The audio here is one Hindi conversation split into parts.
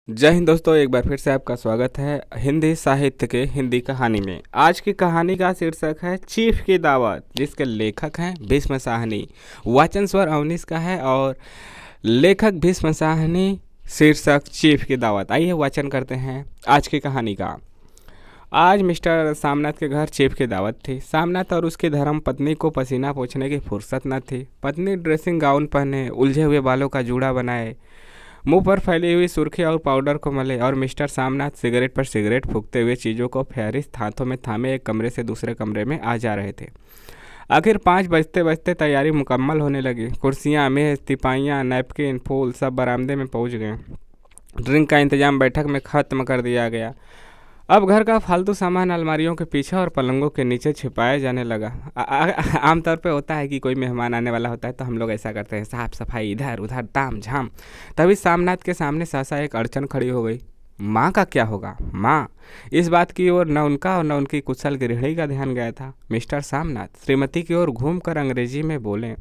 जय हिंद दोस्तों, एक बार फिर से आपका स्वागत है हिंदी साहित्य के हिंदी कहानी में। आज की कहानी का शीर्षक है चीफ की दावत, जिसके लेखक हैं भीष्म साहनी। वाचन स्वर अवनीश का है और लेखक भीष्म साहनी। शीर्षक चीफ की दावत। आइए वाचन करते हैं आज की कहानी का। आज मिस्टर सामनाथ के घर चीफ की दावत थी। सामनाथ और उसकी धर्म पत्नी को पसीना पोंछने की फुर्सत न थी। पत्नी ड्रेसिंग गाउन पहने, उलझे हुए बालों का जूड़ा बनाए, मुंह पर फैली हुई सुर्खी और पाउडर को मले, और मिस्टर सामनाथ सिगरेट पर सिगरेट फूंकते हुए चीज़ों को फेहरिस्त हाथों में थामे एक कमरे से दूसरे कमरे में आ जा रहे थे। आखिर 5 बजते बजते तैयारी मुकम्मल होने लगी। कुर्सियाँ, मेज, तिपाइयाँ, नैपकिन, फूल सब बरामदे में पहुँच गए। ड्रिंक का इंतजाम बैठक में ख़त्म कर दिया गया। अब घर का फालतू सामान अलमारियों के पीछे और पलंगों के नीचे छिपाया जाने लगा। आमतौर पे होता है कि कोई मेहमान आने वाला होता है तो हम लोग ऐसा करते हैं, साफ सफाई इधर उधर ताम झाम। तभी सामनाथ के सामने सहसा एक अड़चन खड़ी हो गई। माँ का क्या होगा? माँ, इस बात की ओर न उनका और न उनकी कुशल गृहिणी का ध्यान गया था। मिस्टर सामनाथ श्रीमती की ओर घूमकर अंग्रेजी में बोले,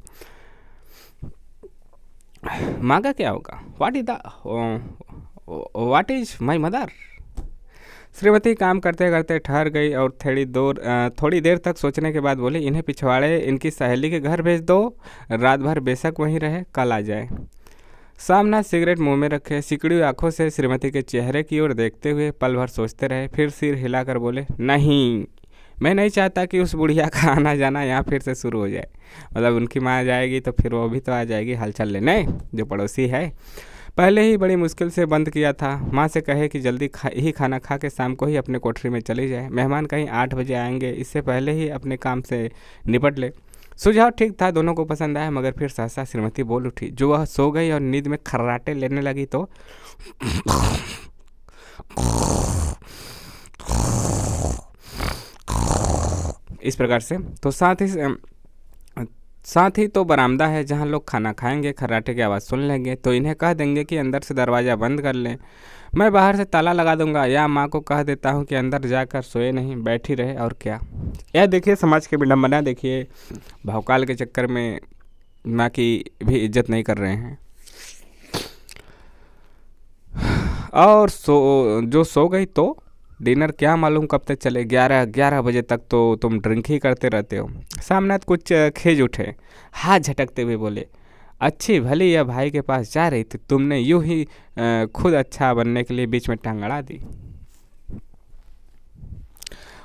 माँ का क्या होगा? What is my mother? Shrimati काम करते करते ठहर गई और थोड़ी देर तक सोचने के बाद बोली, इन्हें पिछवाड़े इनकी सहेली के घर भेज दो, रात भर बेशक वहीं रहे, कल आ जाए। सामनाथ सिगरेट मुंह में रखे सिकड़ी हुई आंखों से श्रीमती के चेहरे की ओर देखते हुए पल भर सोचते रहे, फिर सिर हिलाकर बोले, नहीं, मैं नहीं चाहता कि उस बुढ़िया का आना जाना यहाँ फिर से शुरू हो जाए। मतलब उनकी माँ आ जाएगी तो फिर वो भी तो आ जाएगी हलचल लेने, जो पड़ोसी है। पहले ही बड़ी मुश्किल से बंद किया था। माँ से कहे कि जल्दी खाना खा के शाम को ही अपने कोठरी में चली जाए। मेहमान कहीं 8 बजे आएंगे, इससे पहले ही अपने काम से निपट ले। सुझाव ठीक था, दोनों को पसंद आया, मगर फिर सहसा श्रीमती बोल उठी। जो वह सो गई और नींद में खर्राटे लेने लगी तो इस प्रकार से, तो साथ ही तो बरामदा है जहाँ लोग खाना खाएंगे। खर्राटे की आवाज़ सुन लेंगे तो इन्हें कह देंगे कि अंदर से दरवाज़ा बंद कर लें। मैं बाहर से ताला लगा दूंगा, या माँ को कह देता हूँ कि अंदर जाकर सोए नहीं, बैठी रहे, और क्या। यह देखिए समाज की विडम्बना, देखिए भौकाल के चक्कर में माँ की भी इज्जत नहीं कर रहे हैं। और जो सो गई तो डिनर क्या मालूम कब तक चले, 11 बजे तक तो तुम ड्रिंक ही करते रहते हो। सामनाथ कुछ खिज उठे, हाथ झटकते हुए बोले, अच्छी भली यह भाई के पास जा रही थी, तुमने यूं ही खुद अच्छा बनने के लिए बीच में टांग अड़ा दी।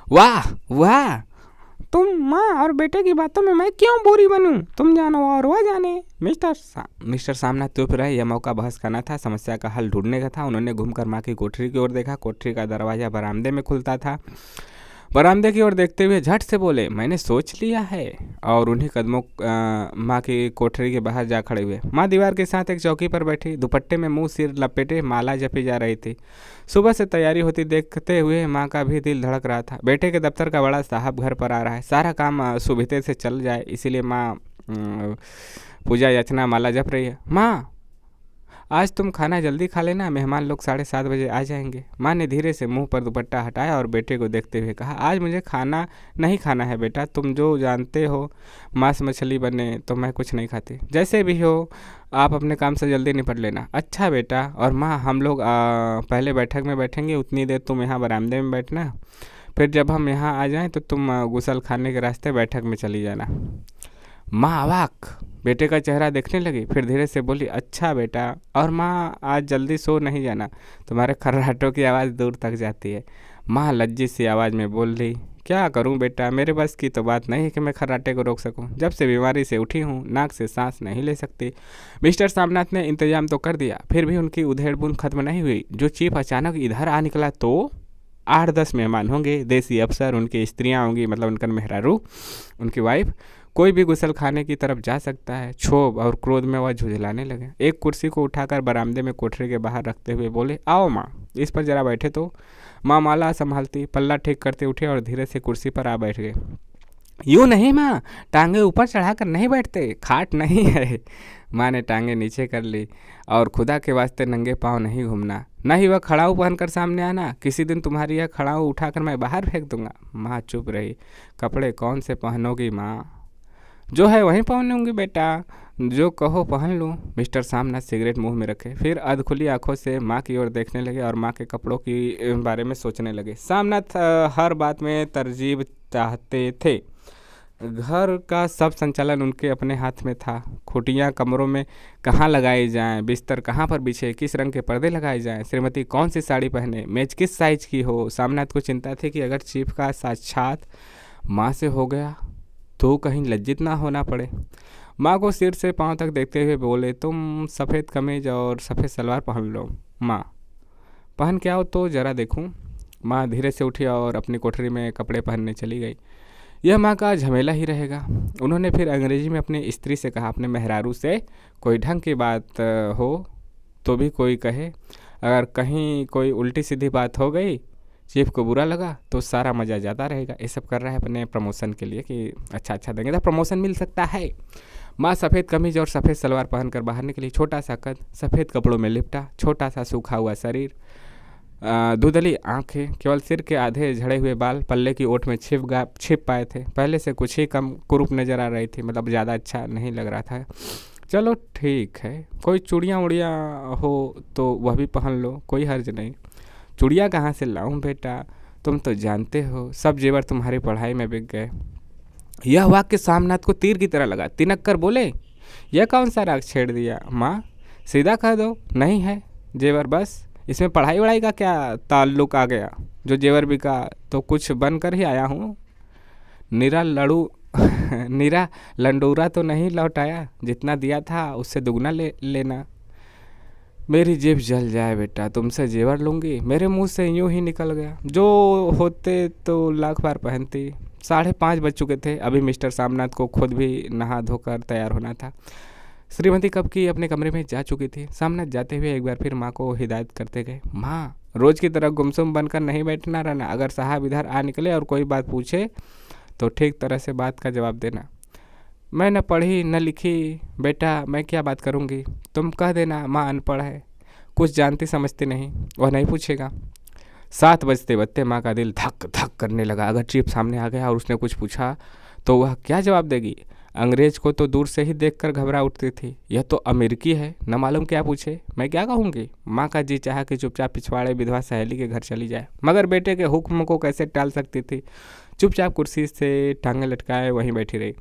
वाह वाह, तुम माँ और बेटे की बातों में मैं क्यों बुरी बनूं? तुम जानो और वह जाने। मिस्टर सामनाथ चुप रहे। यह मौका बहस का न था, समस्या का हल ढूंढने का था। उन्होंने घूमकर माँ की कोठरी की ओर देखा। कोठरी का दरवाज़ा बरामदे में खुलता था। बरामदे की ओर देखते हुए झट से बोले, मैंने सोच लिया है, और उन्हीं कदमों माँ की कोठरी के बाहर जा खड़े हुए। माँ दीवार के साथ एक चौकी पर बैठी, दुपट्टे में मुंह सिर लपेटे माला जपी जा रही थी। सुबह से तैयारी होती देखते हुए माँ का भी दिल धड़क रहा था। बेटे के दफ्तर का बड़ा साहब घर पर आ रहा है, सारा काम सुविधे से चल जाए, इसीलिए माँ पूजा याचना माला जप रही है। माँ, आज तुम खाना जल्दी खा लेना, मेहमान लोग 7:30 बजे आ जाएंगे। माँ ने धीरे से मुंह पर दुपट्टा हटाया और बेटे को देखते हुए कहा, आज मुझे खाना नहीं खाना है बेटा, तुम जो जानते हो, मांस मछली बने तो मैं कुछ नहीं खाती। जैसे भी हो आप अपने काम से जल्दी निपट लेना। अच्छा बेटा। और माँ, हम लोग पहले बैठक में बैठेंगे, उतनी देर तुम यहाँ बरामदे में बैठना, फिर जब हम यहाँ आ जाएँ तो तुम गुसल खाने के रास्ते बैठक में चली जाना। माँ अवाक बेटे का चेहरा देखने लगी, फिर धीरे से बोली, अच्छा बेटा। और माँ, आज जल्दी सो नहीं जाना, तुम्हारे खर्राटों की आवाज़ दूर तक जाती है। माँ लज्जित सी आवाज़ में बोल रही, क्या करूँ बेटा, मेरे बस की तो बात नहीं है कि मैं खर्राटे को रोक सकूँ। जब से बीमारी से उठी हूँ, नाक से सांस नहीं ले सकती। मिस्टर सामनाथ ने इंतजाम तो कर दिया, फिर भी उनकी उधेड़ बुन खत्म नहीं हुई। जो चीफ अचानक इधर आ निकला तो 8-10 मेहमान होंगे, देसी अफसर, उनकी स्त्रियाँ होंगी, मतलब उनका मेहरारू, उनकी वाइफ। कोई भी गुसल खाने की तरफ जा सकता है। क्षोभ और क्रोध में वह झुंझलाने लगे। एक कुर्सी को उठाकर बरामदे में कोठरी के बाहर रखते हुए बोले, आओ माँ, इस पर जरा बैठे तो। माँ माला संभालती, पल्ला ठीक करते उठे और धीरे से कुर्सी पर आ बैठ गए। यूँ नहीं माँ, टांगे ऊपर चढ़ाकर नहीं बैठते, खाट नहीं है। माँ ने टांगे नीचे कर ली, और खुदा के वास्ते नंगे पाँव नहीं घूमना, न ही वह खड़ाऊ पहनकर सामने आना। किसी दिन तुम्हारी यह खड़ाऊ उठाकर मैं बाहर फेंक दूंगा। माँ चुप रही। कपड़े कौन से पहनोगी माँ? जो है वहीं पहनूंगी बेटा, जो कहो पहन लूँ। मिस्टर सामनाथ सिगरेट मुंह में रखे, फिर अधखुली आंखों से माँ की ओर देखने लगे और माँ के कपड़ों की बारे में सोचने लगे। सामनाथ हर बात में तरजीब चाहते थे। घर का सब संचालन उनके अपने हाथ में था। खुटियाँ कमरों में कहाँ लगाई जाएं, बिस्तर कहाँ पर बिछे, किस रंग के पर्दे लगाए जाएं, श्रीमती कौन सी साड़ी पहने, मेज किस साइज की हो। सामनाथ को चिंता थी कि अगर चीफ का साक्षात माँ से हो गया तो कहीं लज्जित ना होना पड़े। माँ को सिर से पाँव तक देखते हुए बोले, तुम सफ़ेद कमीज और सफ़ेद सलवार पहन लो। माँ, पहन के आओ तो ज़रा देखूं। माँ धीरे से उठी और अपनी कोठरी में कपड़े पहनने चली गई। यह माँ का झमेला ही रहेगा। उन्होंने फिर अंग्रेजी में अपनी स्त्री से कहा, अपने मेहरारू से कोई ढंग की बात हो तो भी कोई कहे, अगर कहीं कोई उल्टी सीधी बात हो गई, चीफ को बुरा लगा तो सारा मज़ा ज़्यादा रहेगा। ये सब कर रहा है अपने प्रमोशन के लिए कि अच्छा देंगे तो प्रमोशन मिल सकता है। माँ सफ़ेद कमीज और सफ़ेद सलवार पहनकर बाहर निकली। छोटा सा कद, सफ़ेद कपड़ों में लिपटा, छोटा सा सूखा हुआ शरीर, धुंधली आंखें, केवल सिर के आधे झड़े हुए बाल पल्ले की ओट में छिप पाए थे। पहले से कुछ ही कम कुरूप नज़र आ रही थी, मतलब ज़्यादा अच्छा नहीं लग रहा था। चलो ठीक है, कोई चूड़ियाँ उड़ियाँ हो तो वह भी पहन लो, कोई हर्ज नहीं। चूड़ियाँ कहाँ से लाऊं बेटा, तुम तो जानते हो सब जेवर तुम्हारी पढ़ाई में बिक गए। यह वाक्य सामनाथ को तीर की तरह लगा। तिनक कर बोले, यह कौन सा राग छेड़ दिया माँ, सीधा कह दो नहीं है जेवर, बस इसमें पढ़ाई वढ़ाई का क्या ताल्लुक आ गया। जो जेवर बिका तो कुछ बन कर ही आया हूँ। निरा लंडूरा तो नहीं लौटाया, जितना दिया था उससे दुगना लेना। मेरी जेब जल जाए बेटा, तुमसे जेवर लूँगी, मेरे मुंह से यूं ही निकल गया। जो होते तो लाख बार पहनती। 5:30 बज चुके थे। अभी मिस्टर सामनाथ को खुद भी नहा धोकर तैयार होना था। श्रीमती कब की अपने कमरे में जा चुकी थी। सामनाथ जाते हुए एक बार फिर माँ को हिदायत करते गए, माँ रोज़ की तरह गुमसुम बनकर नहीं बैठना रहना। अगर साहब इधर आ निकले और कोई बात पूछे तो ठीक तरह से बात का जवाब देना। मैं न पढ़ी न लिखी बेटा, मैं क्या बात करूँगी। तुम कह देना माँ अनपढ़ है, कुछ जानती समझती नहीं, वह नहीं पूछेगा। 7 बजते बजते माँ का दिल धक धक करने लगा। अगर चीफ सामने आ गया और उसने कुछ पूछा तो वह क्या जवाब देगी। अंग्रेज को तो दूर से ही देखकर घबरा उठती थी। यह तो अमेरिकी है, न मालूम क्या पूछे, मैं क्या कहूँगी। माँ का जी चाहा कि चुपचाप पिछवाड़े विधवा सहेली के घर चली जाए, मगर बेटे के हुक्म को कैसे टाल सकती थी। चुपचाप कुर्सी से टांगें लटकाए वहीं बैठी रही।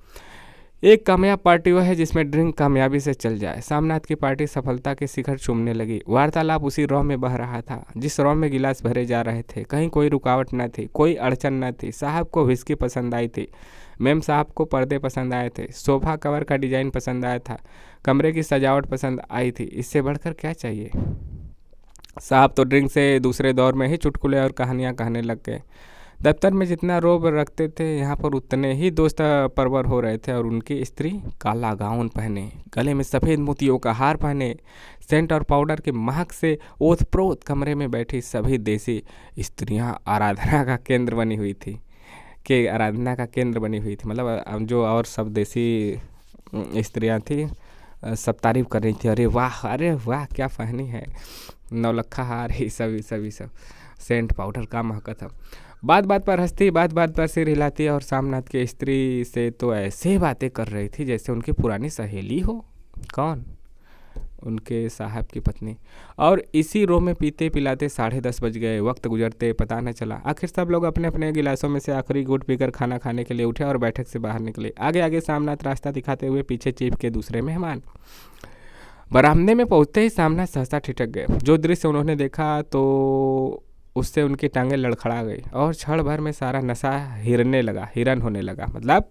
एक कामयाब पार्टी वह है जिसमें ड्रिंक कामयाबी से चल जाए। सामनाथ की पार्टी सफलता के शिखर चूमने लगी। वार्तालाप उसी रौं में बह रहा था जिस रौं में गिलास भरे जा रहे थे। कहीं कोई रुकावट न थी, कोई अड़चन न थी। साहब को व्हिस्की पसंद आई थी, मेम साहब को पर्दे पसंद आए थे, सोफा कवर का डिजाइन पसंद आया था, कमरे की सजावट पसंद आई थी। इससे बढ़कर क्या चाहिए। साहब तो ड्रिंक से दूसरे दौर में ही चुटकुले और कहानियाँ कहने लग गए। दफ्तर में जितना रोब रखते थे यहाँ पर उतने ही दोस्त परवर हो रहे थे। और उनकी स्त्री काला गाउन पहने, गले में सफ़ेद मोतियों का हार पहने, सेंट और पाउडर की महक से ओत प्रोत कमरे में बैठी सभी देसी स्त्रियाँ आराधना का केंद्र बनी हुई थी मतलब जो और सब देसी स्त्रियाँ थी सब तारीफ कर रही थी। अरे वाह क्या पहनी है, नौलखा हार, ही सब सेंट पाउडर का महका था। बात बात पर हंसती, बात बात पर सिर हिलाती और सामनाथ की स्त्री से तो ऐसे बातें कर रही थी जैसे उनकी पुरानी सहेली हो। कौन? उनके साहब की पत्नी। और इसी रो में पीते पिलाते 10:30 बज गए। वक्त गुजरते पता न चला। आखिर सब लोग अपने अपने गिलासों में से आखिरी घूंट पीकर खाना खाने के लिए उठे और बैठक से बाहर निकले। आगे आगे सामनाथ रास्ता दिखाते हुए, पीछे चीफ के दूसरे मेहमान। बरामदे में पहुंचते ही सामनाथ सहसा ठिठक गए। जो दृश्य उन्होंने देखा तो उससे उनकी टांगें लड़खड़ा गई और क्षण भर में सारा नशा हिरन होने लगा, मतलब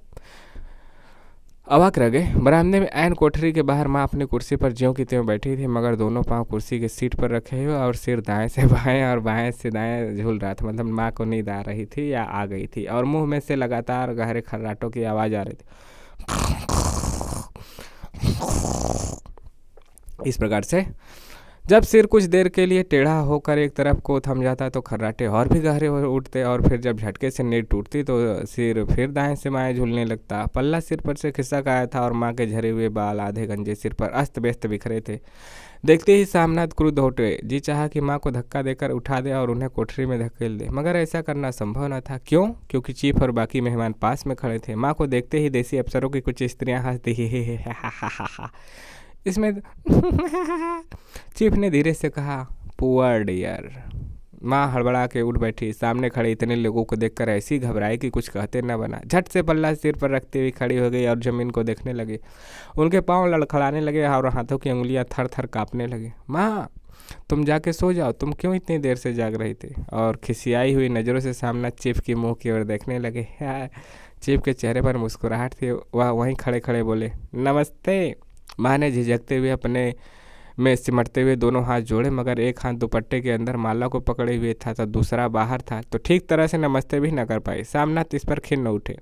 अवाक रह गए। बरामदे में ऐन कोठरी के बाहर माँ अपनी कुर्सी पर ज्यों की त्यों बैठी थी, मगर दोनों पांव कुर्सी के सीट पर रखे हुए और सिर दाएं से बाएं और बाएं से दाएं झूल रहा था। मतलब माँ को नींद आ रही थी या आ गई थी और मुंह में से लगातार गहरे खर्राटों की आवाज़ आ रही थी। इस प्रकार से जब सिर कुछ देर के लिए टेढ़ा होकर एक तरफ को थम जाता तो खर्राटे और भी गहरे हो उठते और फिर जब झटके से नींद टूटती तो सिर फिर दाएं से बाएं झूलने लगता। पल्ला सिर पर से खिसक आया था और माँ के झरे हुए बाल आधे गंजे सिर पर अस्त व्यस्त बिखरे थे। देखते ही सामनाथ क्रुद्ध हो उठे। जी चाहा कि माँ को धक्का देकर उठा दे और उन्हें कोठरी में धकेल दे, मगर ऐसा करना संभव न था। क्यों? क्योंकि चीफ और बाकी मेहमान पास में खड़े थे। माँ को देखते ही देसी अफसरों की कुछ स्त्रियां हंसती ही इसमें चीफ ने धीरे से कहा, पुअर डियर। माँ हड़बड़ा के उठ बैठी। सामने खड़े इतने लोगों को देखकर ऐसी घबराई कि कुछ कहते न बना। झट से पल्ला सिर पर रखते हुए खड़ी हो गई और जमीन को देखने लगी। उनके पांव लड़खड़ाने लगे और हाथों की उंगलियां थर थर कांपने लगी। माँ, तुम जाके सो जाओ, तुम क्यों इतनी देर से जाग रही थी? और खिसियाई हुई नज़रों से सामना चीफ की मुंह की ओर देखने लगे। चीफ के चेहरे पर मुस्कुराहट थी। वह वहीं खड़े खड़े बोले, नमस्ते। माँ ने झिझकते हुए अपने में सिमटते हुए दोनों हाथ जोड़े, मगर एक हाथ दुपट्टे के अंदर माला को पकड़े हुए था तो दूसरा बाहर था, तो ठीक तरह से नमस्ते भी न कर पाई। सामनाथ इस पर खिन्न उठे।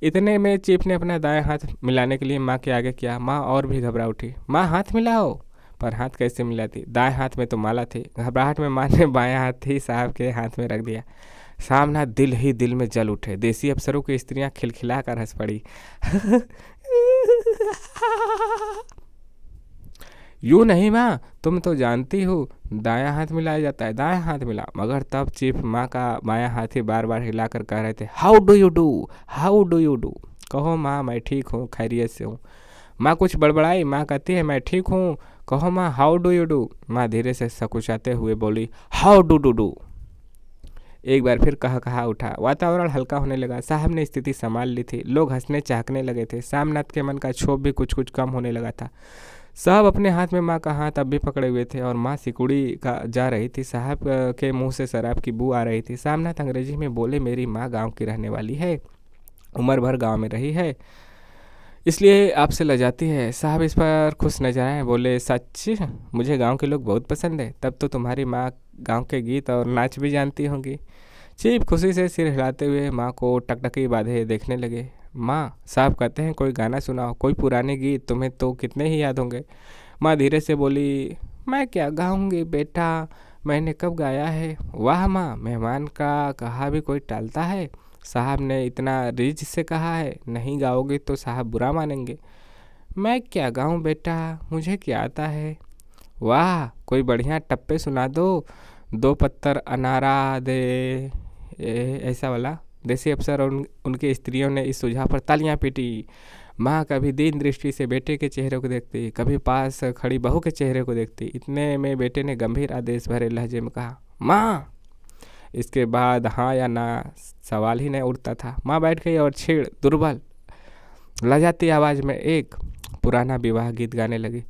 इतने में चीफ ने अपना दाएं हाथ मिलाने के लिए माँ के आगे किया। माँ और भी घबरा उठी। माँ, हाथ मिलाओ। पर हाथ कैसे मिलाती? दाएं हाथ में तो माला थी। घबराहट में माँ ने बायां हाथ ही साहब के हाथ में रख दिया। सामनाथ दिल ही दिल में जल उठे। देसी अफसरों की स्त्रियां खिलखिला कर हंस पड़ी। यूँ नहीं माँ, तुम तो जानती हो दायां हाथ मिलाया जाता है, दायां हाथ मिला। मगर तब चीफ माँ का बायां हाथ ही बार बार हिलाकर कह रहे थे, how do you do, how do you do. कहो माँ, मैं ठीक हूँ, खैरियत से हूँ। माँ कुछ बड़बड़ाई। माँ कहती है, मैं ठीक हूँ। कहो माँ, हाउ डू यू डू। माँ धीरे से सकुचाते हुए बोली, हाउ डू डू डू। एक बार फिर कहा उठा। वातावरण हल्का होने लगा। साहब ने स्थिति संभाल ली थी। लोग हंसने चाहने लगे थे। सामनाथ के मन का क्षोभ भी कुछ कुछ कम होने लगा था। साहब अपने हाथ में माँ का हाथ अब भी पकड़े हुए थे और माँ सिकुड़ी का जा रही थी। साहब के मुंह से शराब की बू आ रही थी। सामनाथ अंग्रेजी में बोले, मेरी माँ गांव की रहने वाली है, उम्र भर गांव में रही है, इसलिए आपसे लजाती है। साहब इस पर खुश नजर आए। बोले, सच? मुझे गांव के लोग बहुत पसंद है। तब तो तुम्हारी माँ गांव के गीत और नाच भी जानती होंगी। चीफ खुशी से सिर हिलाते हुए माँ को टकटकी बांधे देखने लगे। माँ, साहब कहते हैं कोई गाना सुनाओ, कोई पुराने गीत, तुम्हें तो कितने ही याद होंगे। माँ धीरे से बोली, मैं क्या गाऊंगी बेटा, मैंने कब गाया है। वाह माँ, मेहमान का कहा भी कोई टालता है। साहब ने इतना रिज से कहा है, नहीं गाओगे तो साहब बुरा मानेंगे। मैं क्या गाऊं बेटा, मुझे क्या आता है। वाह, कोई बढ़िया टप्पे सुना दो, दो पत्तर अनारा दे, ऐसा वाला। देसी अफसर और उनकी स्त्रियों ने इस सुझाव पर तालियां पीटी। माँ कभी दीन दृष्टि से बेटे के चेहरे को देखती, कभी पास खड़ी बहू के चेहरे को देखती। इतने में बेटे ने गंभीर आदेश भरे लहजे में कहा, माँ। इसके बाद हाँ या ना सवाल ही नहीं उठता था। माँ बैठ गई और छीड़ दुर्बल लजाती आवाज़ में एक पुराना विवाह गीत गाने लगी।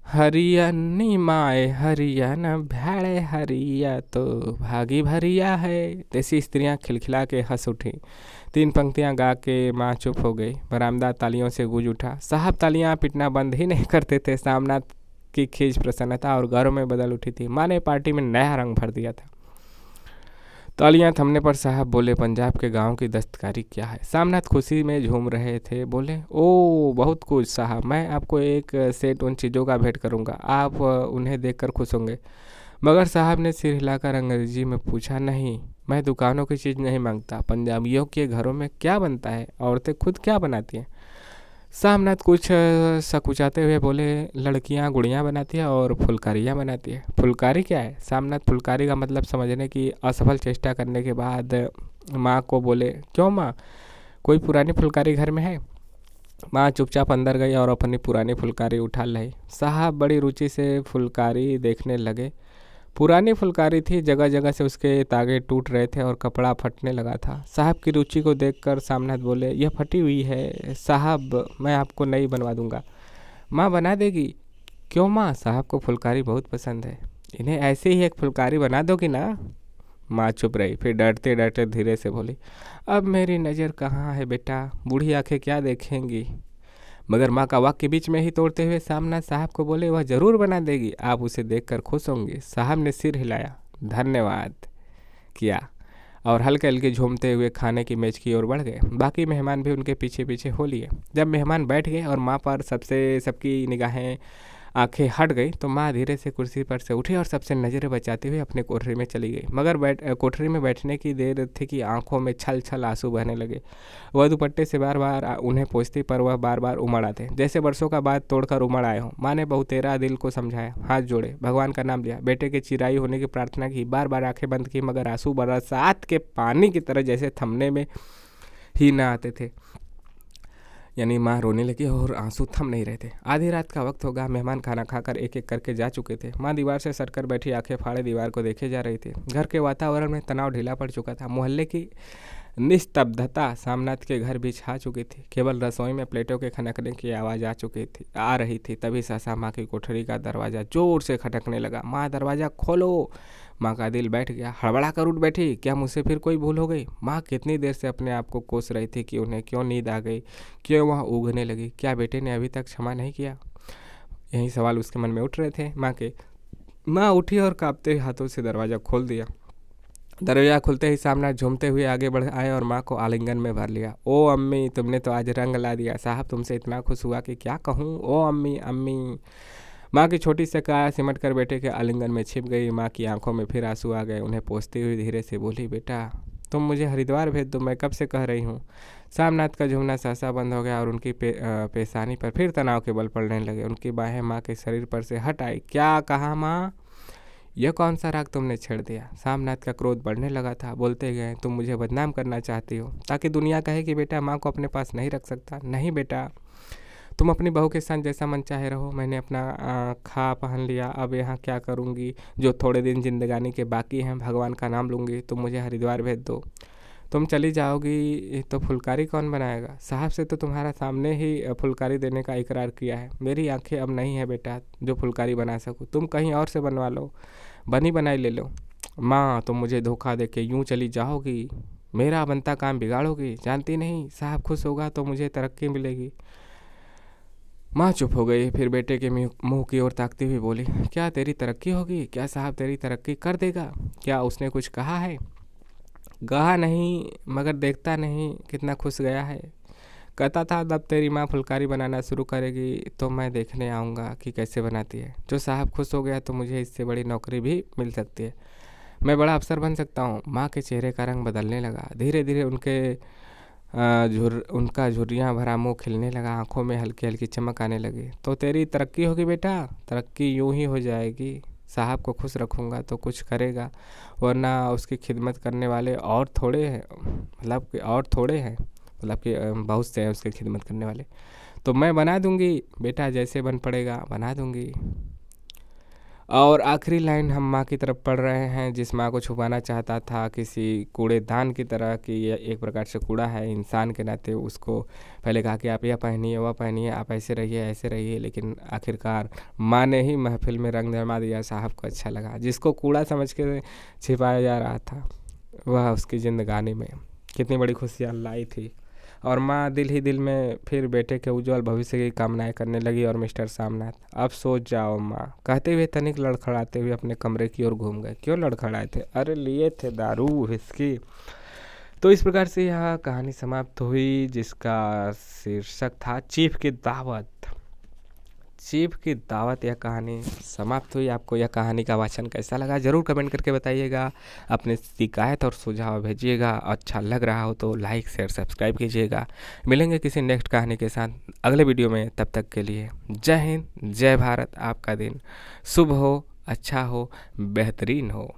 हरियनी माए हरियन भैड़े हरिया तो भागी भरिया है। देसी स्त्रियां खिलखिला के हंस उठी। 3 पंक्तियां गा के माँ चुप हो गई। बरामदा तालियों से गूंज उठा। साहब तालियां पीटना बंद ही नहीं करते थे। सामनाथ की खींच प्रसन्नता और गौरव में बदल उठी थी। माँ ने पार्टी में नया रंग भर दिया था। तालियां थमने पर साहब बोले, पंजाब के गांव की दस्तकारी क्या है। सामनाथ खुशी में झूम रहे थे। बोले, ओ बहुत कुछ साहब, मैं आपको एक सेट उन चीज़ों का भेंट करूंगा, आप उन्हें देखकर खुश होंगे। मगर साहब ने सिर हिलाकर अंग्रेजी में पूछा, नहीं, मैं दुकानों की चीज़ नहीं मांगता। पंजाबियों के घरों में क्या बनता है, औरतें खुद क्या बनाती हैं। सामनाथ कुछ सकुचाते हुए बोले, लड़कियां गुड़ियाँ बनाती है और फुलकारियाँ बनाती है। फुलकारी क्या है? सामनाथ फुलकारी का मतलब समझने की असफल चेष्टा करने के बाद माँ को बोले, क्यों माँ, कोई पुरानी फुलकारी घर में है। माँ चुपचाप अंदर गई और अपनी पुरानी फुलकारी उठा लाई। साहब बड़ी रुचि से फुलकारी देखने लगे। पुरानी फुलकारी थी, जगह जगह से उसके तागे टूट रहे थे और कपड़ा फटने लगा था। साहब की रुचि को देखकर सामनाथ बोले, यह फटी हुई है साहब, मैं आपको नई बनवा दूंगा। माँ बना देगी? क्यों माँ, साहब को फुलकारी बहुत पसंद है, इन्हें ऐसे ही एक फुलकारी बना दोगी ना। माँ चुप रही, फिर डरते डरते धीरे से बोली, अब मेरी नज़र कहाँ है बेटा, बूढ़ी आंखें क्या देखेंगी। मगर माँ का वाक्य बीच में ही तोड़ते हुए सामनाथ साहब को बोले, वह जरूर बना देगी, आप उसे देखकर खुश होंगे। साहब ने सिर हिलाया, धन्यवाद किया और हल्के हल्के झूमते हुए खाने की मेज की ओर बढ़ गए। बाकी मेहमान भी उनके पीछे पीछे हो लिए। जब मेहमान बैठ गए और माँ पर सबकी निगाहें आंखें हट गई तो माँ धीरे से कुर्सी पर से उठी और सबसे नज़रें बचाते हुए अपने कोठरी में चली गई। मगर कोठरी में बैठने की देर थी कि आंखों में छल छल आंसू बहने लगे। वह दुपट्टे से बार बार उन्हें पोंछती, पर वह बार बार उमड़ आते, जैसे बरसों का बात तोड़कर उमड़ आए हों। माँ ने बहुतेरा दिल को समझाया, हाथ जोड़े, भगवान का नाम लिया, बेटे के चिराई होने की प्रार्थना की, बार बार आंखें बंद की, मगर आंसू बरसात के पानी की तरह जैसे थमने में ही न आते थे। यानी माँ रोने लगी और आंसू थम नहीं रहे थे। आधी रात का वक्त होगा, मेहमान खाना खाकर एक एक करके जा चुके थे। माँ दीवार से सटकर बैठी आंखें फाड़े दीवार को देखे जा रही थी। घर के वातावरण में तनाव ढीला पड़ चुका था। मोहल्ले की निस्तब्धता सामनाथ के घर भी छा चुकी थी। केवल रसोई में प्लेटों के खनकने की आवाज़ आ रही थी। तभी सहसा माँ की कोठरी का दरवाज़ा जोर से खटकने लगा। माँ, दरवाज़ा खोलो। माँ का दिल बैठ गया, हड़बड़ा कर उठ बैठी। क्या मुझसे फिर कोई भूल हो गई? माँ कितनी देर से अपने आप को कोस रही थी कि उन्हें क्यों नींद आ गई, क्यों वह ऊँघने लगी। क्या बेटे ने अभी तक क्षमा नहीं किया? यही सवाल उसके मन में उठ रहे थे माँ के। माँ उठी और कांपते हाथों से दरवाज़ा खोल दिया। दरवाजा खुलते ही सामने झूमते हुए आगे बढ़ आए और माँ को आलिंगन में भर लिया। ओ अम्मी, तुमने तो आज रंग ला दिया। साहब तुमसे इतना खुश हुआ कि क्या कहूँ। ओ अम्मी, अम्मी। माँ की छोटी सी काया सिमट कर बेटे के आलिंगन में छिप गई। माँ की आंखों में फिर आंसू आ गए। उन्हें पोंछती हुई धीरे से बोली, बेटा तुम मुझे हरिद्वार भेज दो, मैं कब से कह रही हूँ। सामनाथ का झूमना सहसा बंद हो गया और उनकी पेशानी पर फिर तनाव के बल पड़ने लगे। उनकी बाहें माँ के शरीर पर से हट आई। क्या कहा माँ? यह कौन सा राग तुमने छेड़ दिया? सामनाथ का क्रोध बढ़ने लगा था। बोलते गए, तुम मुझे बदनाम करना चाहती हो ताकि दुनिया कहे कि बेटा माँ को अपने पास नहीं रख सकता। नहीं बेटा, तुम अपनी बहू के साथ जैसा मन चाहे रहो। मैंने अपना खा पहन लिया, अब यहाँ क्या करूँगी? जो थोड़े दिन जिंदगानी के बाकी हैं, भगवान का नाम लूँगी। तुम मुझे हरिद्वार भेज दो। तुम चली जाओगी तो फुलकारी कौन बनाएगा? साहब से तो तुम्हारा सामने ही फुलकारी देने का इकरार किया है। मेरी आंखें अब नहीं है बेटा जो फुलकारी बना सकूँ। तुम कहीं और से बनवा लो, बनी बनाई ले लो। माँ, तुम मुझे धोखा दे के यूँ चली जाओगी, मेरा बनता काम बिगाड़ोगी। जानती नहीं, साहब खुश होगा तो मुझे तरक्की मिलेगी। माँ चुप हो गई, फिर बेटे के मुंह की ओर ताकती हुई बोली, क्या तेरी तरक्की होगी? क्या साहब तेरी तरक्की कर देगा? क्या उसने कुछ कहा है? कहा नहीं, मगर देखता नहीं कितना खुश गया है। कहता था जब तेरी माँ फुलकारी बनाना शुरू करेगी तो मैं देखने आऊँगा कि कैसे बनाती है। जो साहब खुश हो गया तो मुझे इससे बड़ी नौकरी भी मिल सकती है। मैं बड़ा अफसर बन सकता हूँ। माँ के चेहरे का रंग बदलने लगा। धीरे धीरे उनका झुर्रियाँ भरा मुँह खिलने लगा। आंखों में हल्की हल्की चमक आने लगी। तो तेरी तरक्की होगी बेटा? तरक्की यूँ ही हो जाएगी। साहब को खुश रखूँगा तो कुछ करेगा, वरना उसकी खिदमत करने वाले और थोड़े हैं। मतलब कि बहुत से हैं उसकी खिदमत करने वाले। तो मैं बना दूंगी बेटा, जैसे बन पड़ेगा बना दूंगी। और आखिरी लाइन हम माँ की तरफ पढ़ रहे हैं, जिस माँ को छुपाना चाहता था किसी कूड़ेदान की तरह कि यह एक प्रकार से कूड़ा है इंसान के नाते। उसको पहले कहा कि आप यह पहनिए, वह पहनिए, आप ऐसे रहिए, ऐसे रहिए, लेकिन आखिरकार माँ ने ही महफिल में रंग जमा दिया। साहब को अच्छा लगा। जिसको कूड़ा समझ के छिपाया जा रहा था वह उसकी जिंदगानी में कितनी बड़ी खुशियाँ लाई थी। और माँ दिल ही दिल में फिर बेटे के उज्जवल भविष्य की कामनाएं करने लगी। और मिस्टर सामनाथ, अब सोच जाओ माँ, कहते हुए तनिक लड़खड़ाते हुए अपने कमरे की ओर घूम गए। क्यों लड़खड़ाए थे? अरे लिए थे दारू विस्की। तो इस प्रकार से यह कहानी समाप्त हुई, जिसका शीर्षक था चीफ की दावत। चीफ की दावत यह कहानी समाप्त हुई। आपको यह कहानी का वाचन कैसा लगा ज़रूर कमेंट करके बताइएगा। अपने शिकायत और सुझाव भेजिएगा। अच्छा लग रहा हो तो लाइक शेयर सब्सक्राइब कीजिएगा। मिलेंगे किसी नेक्स्ट कहानी के साथ अगले वीडियो में। तब तक के लिए जय हिंद, जय भारत। आपका दिन शुभ हो, अच्छा हो, बेहतरीन हो।